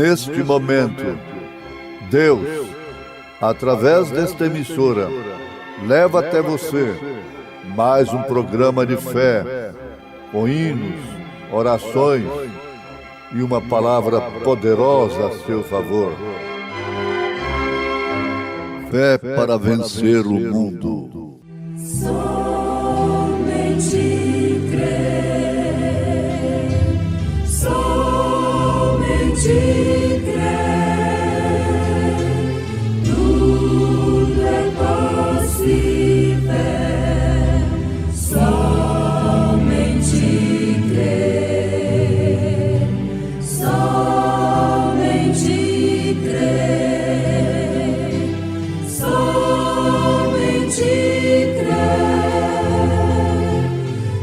neste momento, Deus, através desta emissora, leva até você mais um programa de fé, com hinos, orações e uma palavra poderosa a seu favor. Fé para vencer o mundo. Somente crer, somente crer, tudo é possível, somente crer, somente crer, somente crer,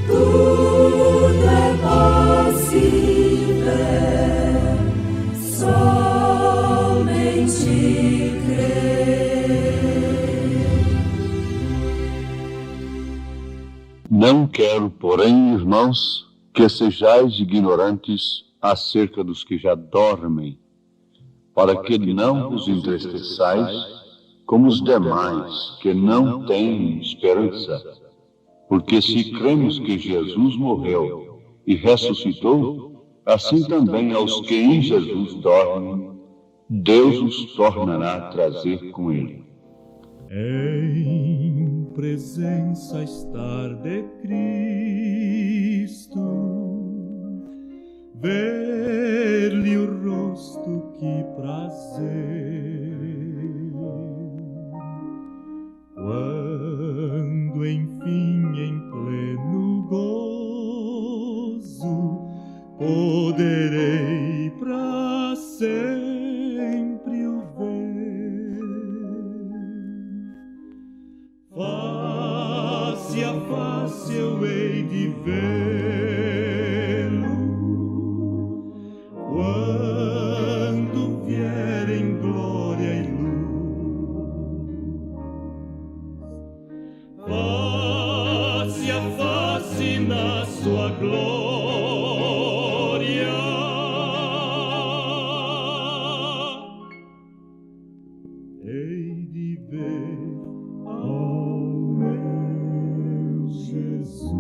tudo é possível, somente crer. Não quero, porém, irmãos, que sejais ignorantes acerca dos que já dormem, para que não vos entristeçais como os demais, que não têm esperança. Porque se cremos que Jesus morreu e ressuscitou, assim também aos que em Jesus dormem, Deus os tornará a trazer com ele. Em presença estar de Cristo, ver-lhe o rosto, que prazer. Quando enfim em pleno gozo poderei para sempre o ver, face a face eu hei de vê-lo, quando vier em glória e luz, face a face na sua glória. Hei de ver ao meu Jesus.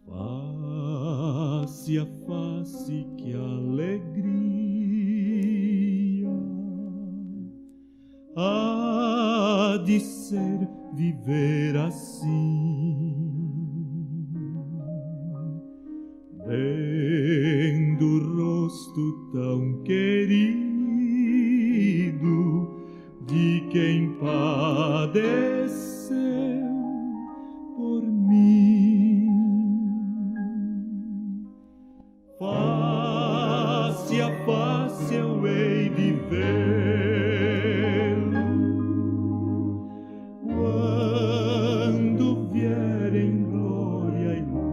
Face a face, que alegria há de ser viver assim, vendo o rosto tão querido de quem padeceu por mim. Face a face eu hei de vê-lo, quando vier em glória e luz,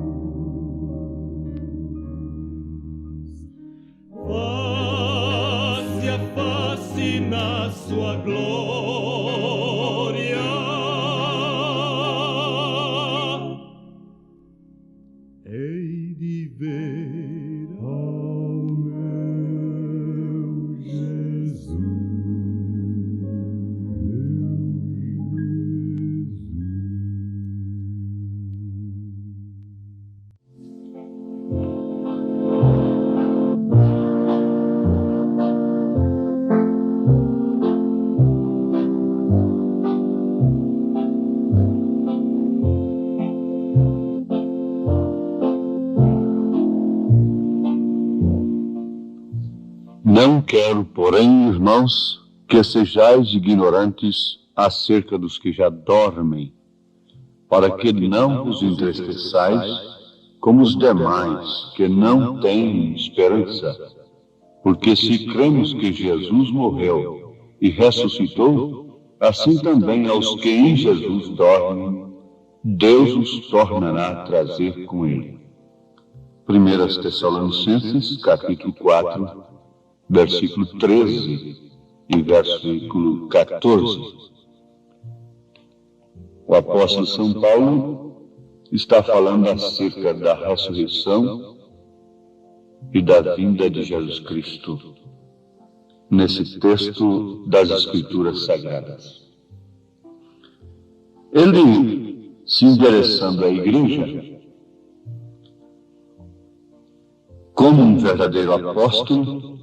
face a face na sua glória. Hei de ver ao meu Jesus, Não quero, porém, irmãos, que sejais ignorantes acerca dos que já dormem, para que não vos entristeçais como os demais, que não têm esperança. Porque se cremos que Jesus morreu e ressuscitou, assim também aos que em Jesus dormem, Deus os tornará a trazer com ele. 1 Tessalonicenses, capítulo 4, versículo 13 e versículo 14. O apóstolo São Paulo está falando acerca da ressurreição e da vinda de Jesus Cristo, nesse texto das Escrituras Sagradas. Ele, se endereçando à igreja, como um verdadeiro apóstolo,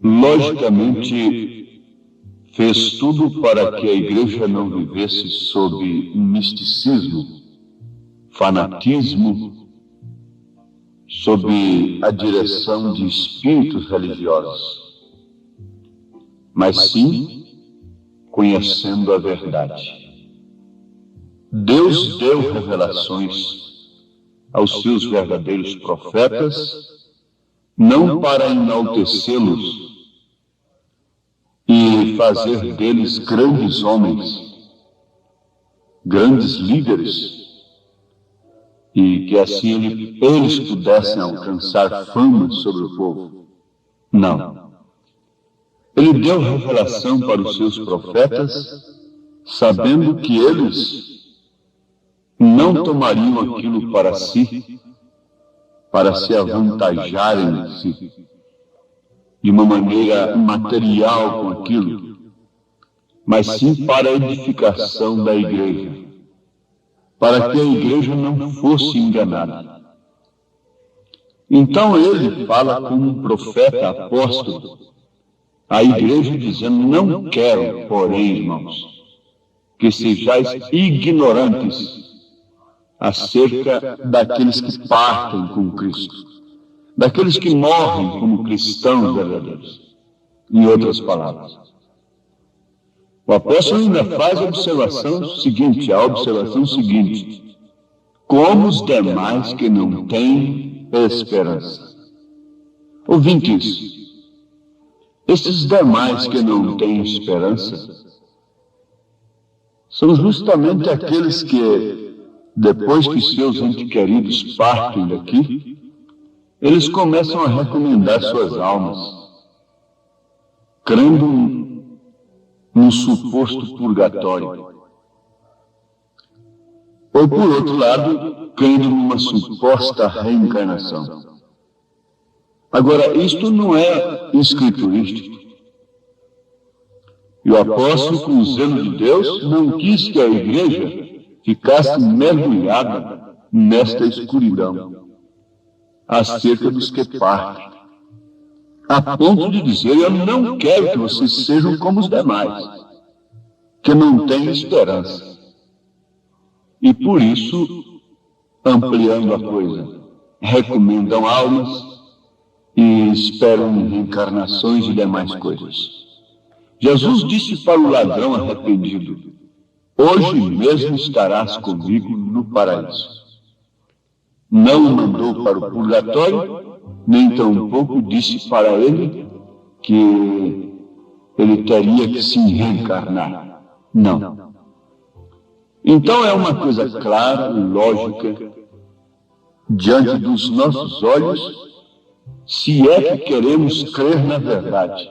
logicamente fez tudo para que a igreja não vivesse sob misticismo, fanatismo, sob a direção de espíritos religiosos, mas sim conhecendo a verdade. Deus deu revelações aos seus verdadeiros profetas, não para enaltecê-los e fazer deles grandes homens, grandes líderes, e que assim eles pudessem alcançar fama sobre o povo. Não. Ele deu revelação para os seus profetas, sabendo que eles não tomariam aquilo para si, para se avantajarem de si, de uma maneira material com aquilo, mas sim para a edificação da igreja, para que a igreja não fosse enganada. Então ele fala como um profeta apóstolo à igreja, dizendo: não quero, porém, irmãos, que sejais ignorantes acerca daqueles que partem com Cristo, daqueles que morrem como cristãos verdadeiros. Em outras palavras, o apóstolo ainda faz a observação seguinte, como os demais que não têm esperança. Ouvintes, esses demais que não têm esperança são justamente aqueles que, depois que seus entes queridos partem daqui, eles começam a recomendar suas almas, crendo num suposto purgatório. Ou, por outro lado, crendo numa suposta reencarnação. Agora, isto não é escriturístico. E o apóstolo, com o zelo de Deus, não quis que a igreja ficasse mergulhada nesta escuridão acerca dos que partem, a ponto de dizer: eu não quero que vocês sejam como os demais, que não têm esperança. E por isso, ampliando a coisa, recomendam almas e esperam reencarnações e demais coisas. Jesus disse para o ladrão arrependido: hoje mesmo estarás comigo no paraíso. Não o mandou para o purgatório, nem tampouco disse para ele que ele teria que se reencarnar. Não. Então é uma coisa clara, lógica, diante dos nossos olhos, se é que queremos crer na verdade,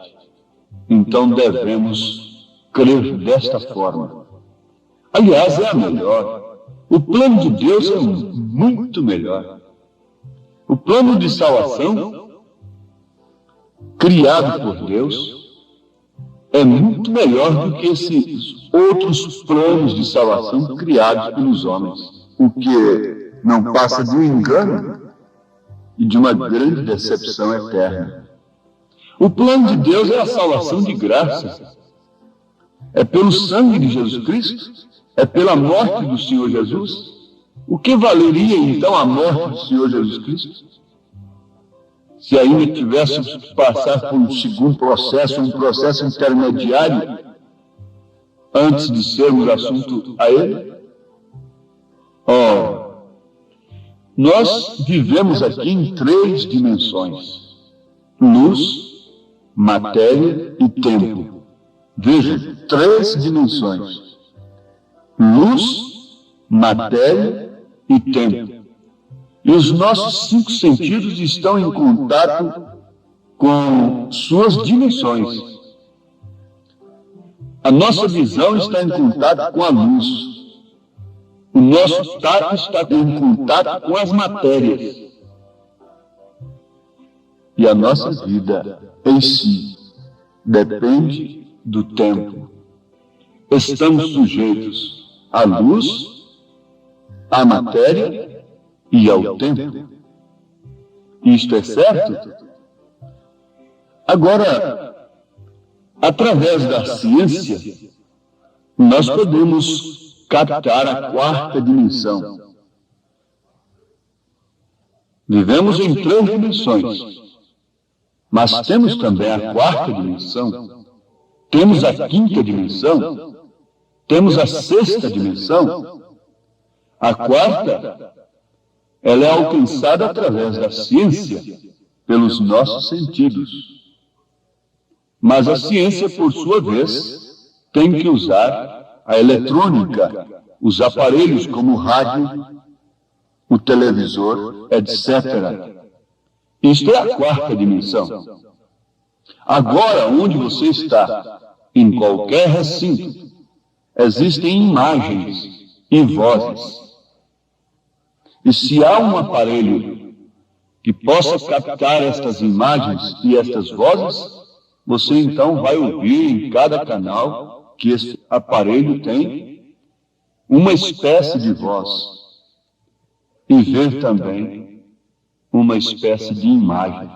então devemos crer desta forma. Aliás, é a melhor. O plano de Deus é muito melhor. O plano de salvação, criado por Deus, é muito melhor do que esses outros planos de salvação criados pelos homens, o que não passa de um engano e de uma grande decepção eterna. O plano de Deus é a salvação de graça. É pelo sangue de Jesus Cristo, é pela morte do Senhor Jesus. O que valeria então a morte do Senhor Jesus Cristo? Se ainda tivéssemos que passar por um segundo processo, um processo intermediário, antes de sermos assunto a Ele? Nós vivemos aqui em 3 dimensões: luz, matéria e tempo. Vejam, 3 dimensões: luz, matéria e tempo. E os nossos 5 sentidos estão em contato com suas dimensões. A nossa visão está em contato com a luz. O nosso tato está em contato com as matérias. E a nossa vida em si depende do tempo. Estamos sujeitos à luz, à matéria e ao tempo. Isto é certo? Agora, através da ciência, nós podemos captar a quarta dimensão. Vivemos em 3 dimensões, mas temos também a quarta dimensão, temos a 5ª dimensão, temos a 6ª dimensão. A quarta, ela é alcançada através da ciência, pelos nossos sentidos. Mas a ciência, por sua vez, tem que usar a eletrônica, os aparelhos como o rádio, o televisor, etc. Isto é a quarta dimensão. Agora, onde você está, em qualquer recinto, existem imagens e vozes. E se há um aparelho que possa captar estas imagens e estas vozes, você então vai ouvir em cada canal que esse aparelho tem uma espécie de voz e ver também uma espécie de imagem.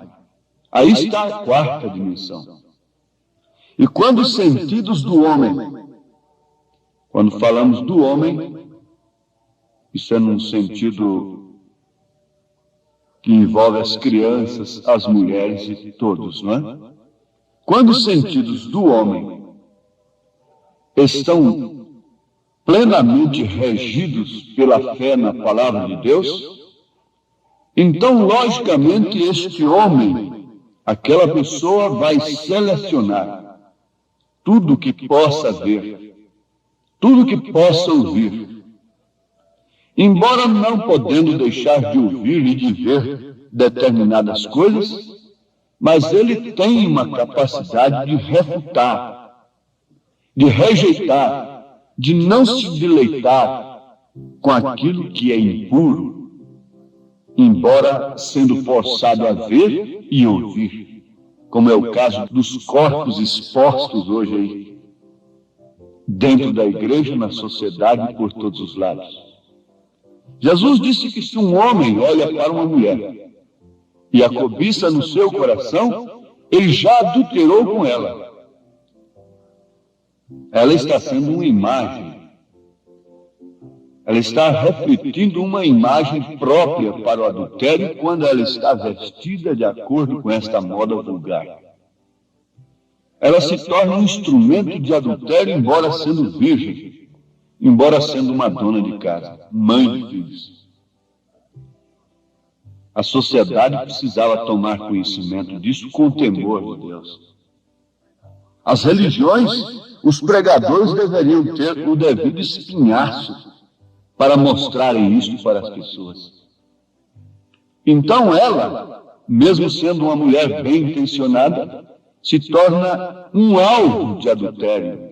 Aí está a quarta dimensão. E quando os sentidos do homem, quando falamos do homem, isso é num sentido que envolve as crianças, as mulheres e todos, não é? Quando os sentidos do homem estão plenamente regidos pela fé na palavra de Deus, então, logicamente, este homem, aquela pessoa vai selecionar tudo que possa ver, tudo que possa ouvir. Embora não podendo deixar de ouvir e de ver determinadas coisas, mas ele tem uma capacidade de refutar, de rejeitar, de não se deleitar com aquilo que é impuro, embora sendo forçado a ver e ouvir, como é o caso dos corpos expostos hoje aí, dentro da igreja, na sociedade e por todos os lados. Jesus disse que se um homem olha para uma mulher e a cobiça no seu coração, ele já adulterou com ela. Ela está sendo uma imagem. Ela está refletindo uma imagem própria para o adultério quando ela está vestida de acordo com esta moda vulgar. Ela se torna um instrumento de adultério, embora sendo virgem, embora sendo uma dona de casa, mãe de filhos. A sociedade precisava tomar conhecimento disso com temor de Deus. As religiões, os pregadores deveriam ter o devido espinhaço para mostrarem isso para as pessoas. Então ela, mesmo sendo uma mulher bem intencionada, se torna um alvo de adultério,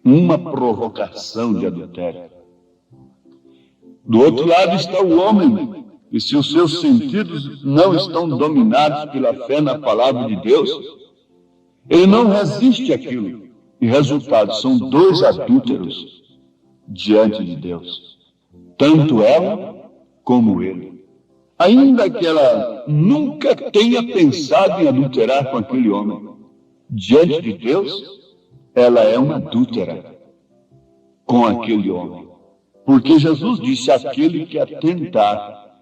uma provocação de adultério. Do outro lado está o homem, e se os seus sentidos não estão dominados pela fé na palavra de Deus, ele não resiste àquilo. E resultado, são 2 adúlteros diante de Deus. Tanto ela como ele. Ainda que ela nunca tenha pensado em adulterar com aquele homem, diante de Deus, ela é uma adúltera com aquele homem. Porque Jesus disse, aquele que atentar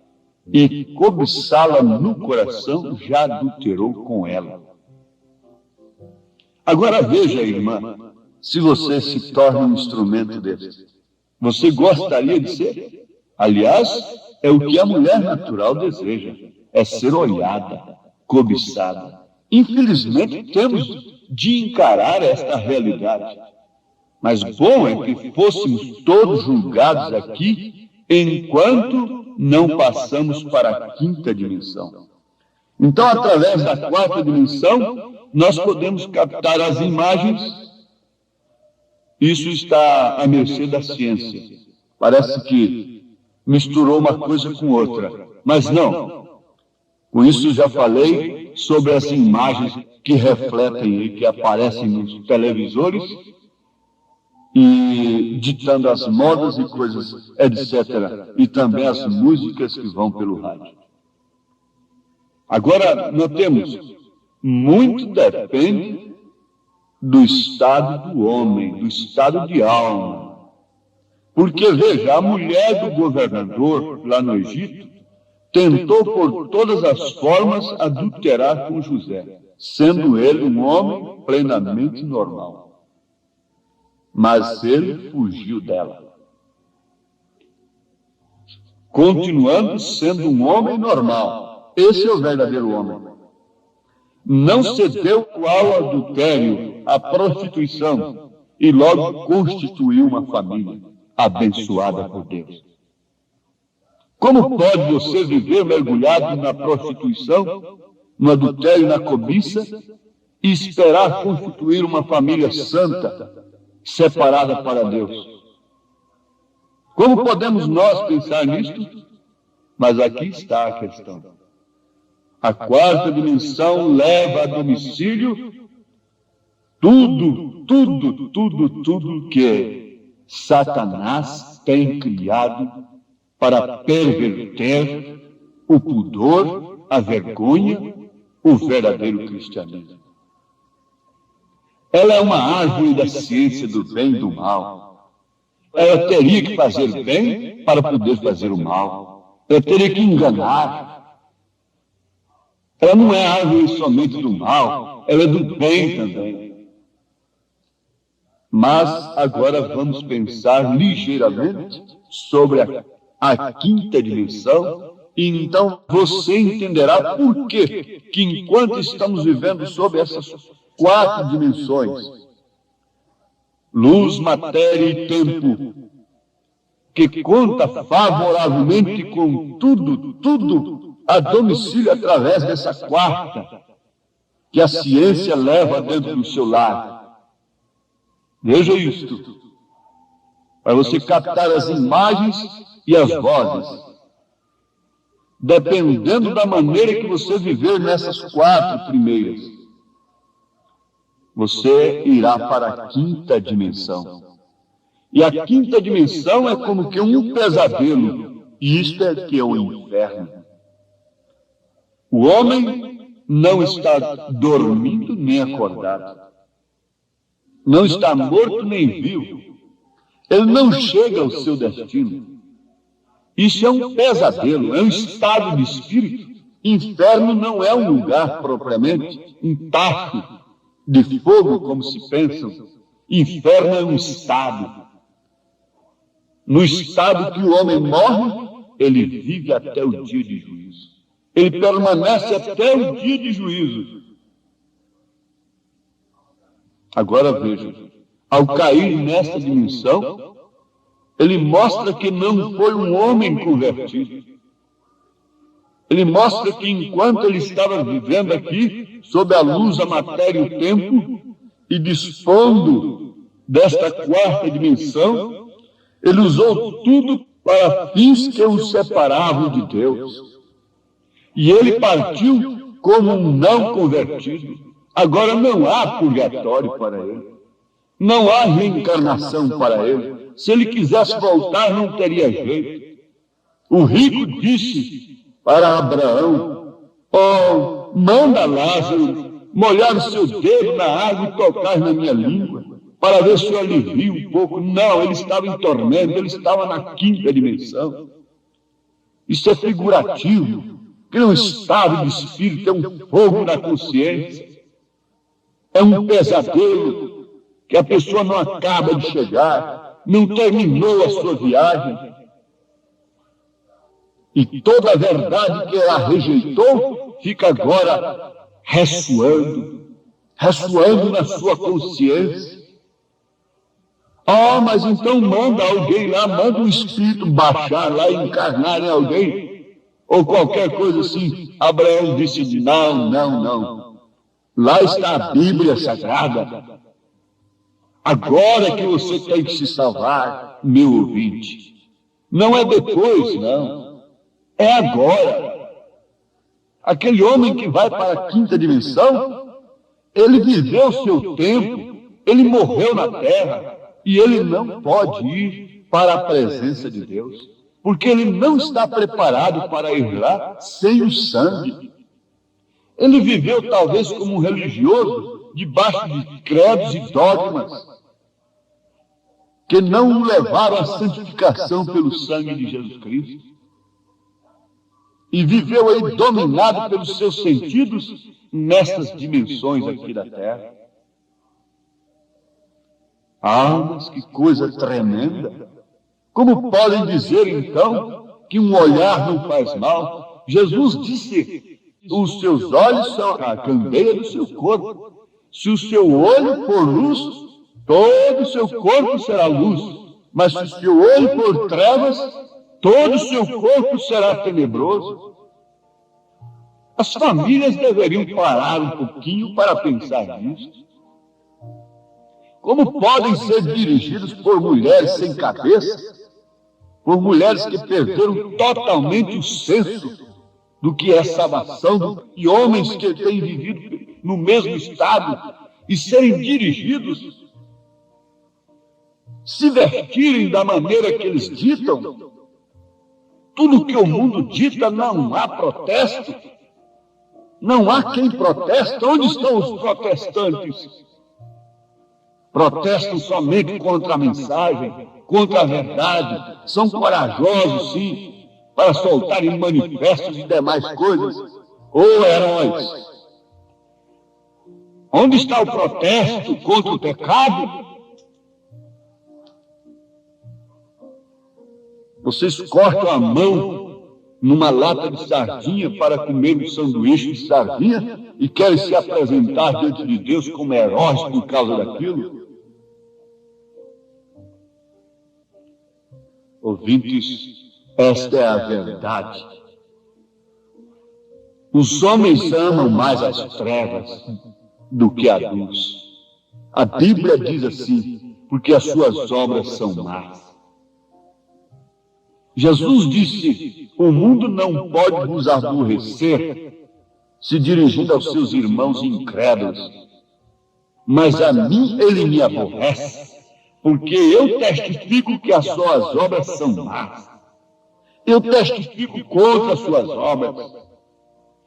e cobiçá-la no coração, já adulterou com ela. Agora veja, irmã, se você se torna um instrumento desse. Você gostaria de ser? Aliás, é o que a mulher natural deseja, é ser olhada, cobiçada. Infelizmente, temos de encarar esta realidade. Mas bom é que fôssemos todos julgados aqui, enquanto não passamos para a 5ª dimensão. Então, através da 4ª dimensão, nós podemos captar as imagens. Isso está à mercê da ciência. Parece que misturou uma coisa com outra. Mas não. Com isso já falei sobre as imagens que refletem e que aparecem nos televisores e ditando as modas e coisas, etc. E também as músicas que vão pelo rádio. Agora, notemos, muito depende do estado do homem, do estado de alma. Porque, veja, a mulher do governador lá no Egito tentou por todas as formas adulterar com José, sendo ele um homem plenamente normal. Mas ele fugiu dela. Continuando sendo um homem normal. Esse é o verdadeiro homem. Não cedeu ao adultério, à prostituição, e logo constituiu uma família abençoada por Deus. Como pode você viver mergulhado na prostituição, no adultério e na cobiça, e esperar constituir uma família santa, separada para Deus? Como podemos nós pensar nisto? Mas aqui está a questão. A quarta dimensão leva a domicílio tudo que Satanás tem criado para perverter o pudor, a vergonha, o verdadeiro cristianismo. Ela é uma árvore da ciência do bem e do mal. Ela teria que fazer bem para poder fazer o mal. Ela teria que enganar. Ela não é árvore somente do mal, ela é do bem também. Mas agora vamos pensar ligeiramente sobre a quinta dimensão, e então você entenderá por quê que enquanto estamos vivendo sob essas quatro dimensões, luz, matéria e tempo, que conta favoravelmente com tudo a domicílio através dessa quarta, que a ciência leva dentro do seu lar. Veja isto, para você captar as imagens e as vozes. Dependendo da maneira que você viver nessas quatro primeiras, você irá para a quinta dimensão. E a quinta dimensão é como que um pesadelo, e isto é que é o inferno. O homem não está dormindo nem acordado. Não está morto nem vivo. Ele não chega ao seu destino. Isso é um pesadelo, é um estado de espírito. Inferno não é um lugar propriamente, um tacho de fogo, como se pensam. Inferno é um estado. No estado que o homem morre, ele vive até o dia de juízo. Ele permanece até o dia de juízo. Agora veja, ao cair nesta dimensão, ele mostra que não foi um homem convertido. Ele mostra que enquanto ele estava vivendo aqui, sob a luz, a matéria e o tempo, e dispondo desta quarta dimensão, ele usou tudo para fins que o separavam de Deus. E ele partiu como um não convertido. Agora não há purgatório para ele. Não há reencarnação para ele. Se ele quisesse voltar, não teria jeito. O rico disse para Abraão: oh, manda Lázaro molhar o seu dedo na água e tocar na minha língua, para ver se eu alivio um pouco. Não, ele estava em tormento, ele estava na quinta dimensão. Isso é figurativo. Que é um estado de espírito, é um fogo na consciência, é um pesadelo que a pessoa não acaba de chegar, não terminou a sua viagem, e toda a verdade que ela rejeitou fica agora ressoando na sua consciência. Ah, mas então manda alguém lá, manda um espírito baixar lá e encarnar em alguém, ou qualquer coisa assim. Abraão disse: não. Lá está a Bíblia Sagrada. Agora que você tem que se salvar, meu ouvinte. Não é depois, não. É agora. Aquele homem que vai para a quinta dimensão, ele viveu seu tempo, ele morreu na terra, e ele não pode ir para a presença de Deus, porque ele não está preparado para ir lá sem o sangue. Ele viveu talvez como um religioso, debaixo de credos e dogmas, que não o levaram à santificação pelo sangue de Jesus Cristo. E viveu aí dominado pelos seus sentidos nessas dimensões aqui da terra. Ah, mas que coisa tremenda! Como podem dizer então que um olhar não faz mal? Jesus disse: os seus olhos são a candeia do seu corpo. Se o seu olho for luz, todo o seu corpo será luz. Mas se o seu olho for trevas, todo o seu corpo será tenebroso. As famílias deveriam parar um pouquinho para pensar nisso. Como podem ser dirigidos por mulheres sem cabeça, por mulheres que perderam totalmente o senso do que é salvação, e homens que têm vivido no mesmo estado e serem dirigidos, se vestirem da maneira que eles ditam? Tudo que o mundo dita, não há protesto. Não há quem proteste. Onde estão os protestantes? Protestam somente contra a mensagem, contra a verdade. São corajosos, sim, para soltarem manifestos e demais coisas. Ô heróis! Onde está o protesto contra o pecado? Vocês cortam a mão numa lata de sardinha para comer um sanduíche de sardinha e querem se apresentar diante de Deus como heróis por causa daquilo? Ouvintes, esta é a verdade. Os homens amam mais as trevas do que a luz. A Bíblia diz assim, porque as suas obras são más. Jesus disse: o mundo não pode vos aborrecer, se dirigindo aos seus irmãos incrédulos, mas a mim ele me aborrece, porque eu testifico que as suas obras são más. Eu testifico contra as suas obras.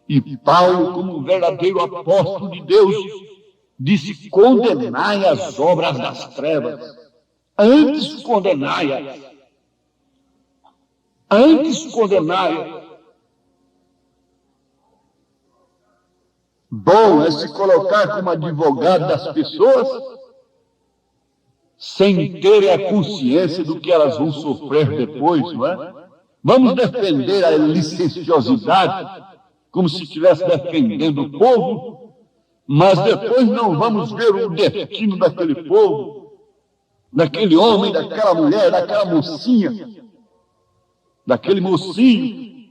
E Paulo, como verdadeiro apóstolo de Deus, disse: condenai as obras das trevas, antes condenai-as. Antes condenai-as. Bom é se colocar como advogado das pessoas sem terem a consciência do que elas vão sofrer depois, não é? Vamos defender a licenciosidade como se estivesse defendendo o povo, mas depois não vamos ver o destino daquele povo, daquele homem, daquela mulher, daquela mocinha, daquele mocinho.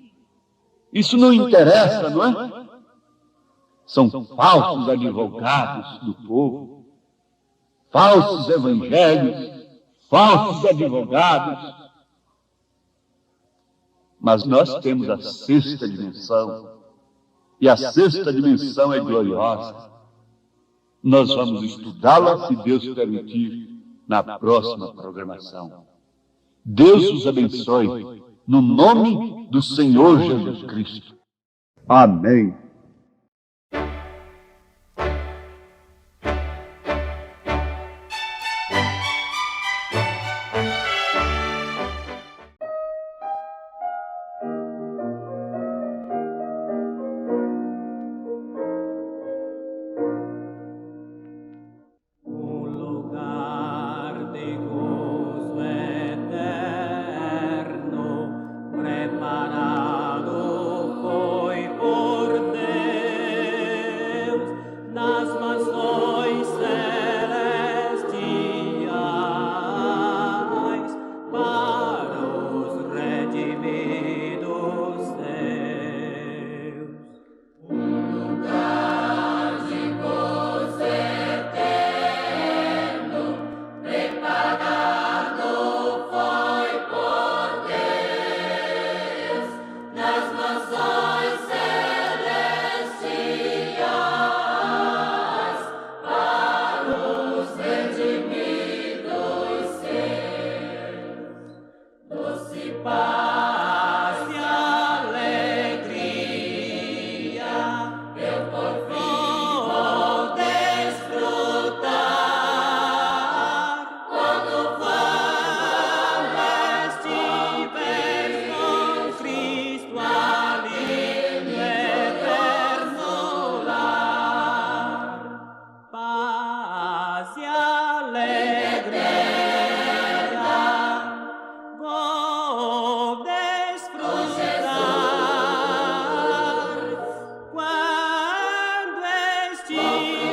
Isso não interessa, não é? São falsos advogados do povo, falsos evangelhos, falsos advogados. Mas nós temos a sexta dimensão, e a sexta dimensão é gloriosa. Nós vamos estudá-la, se Deus permitir, na próxima programação. Deus os abençoe, no nome do Senhor Jesus Cristo. Amém. Preparado foi por Deus. Sim.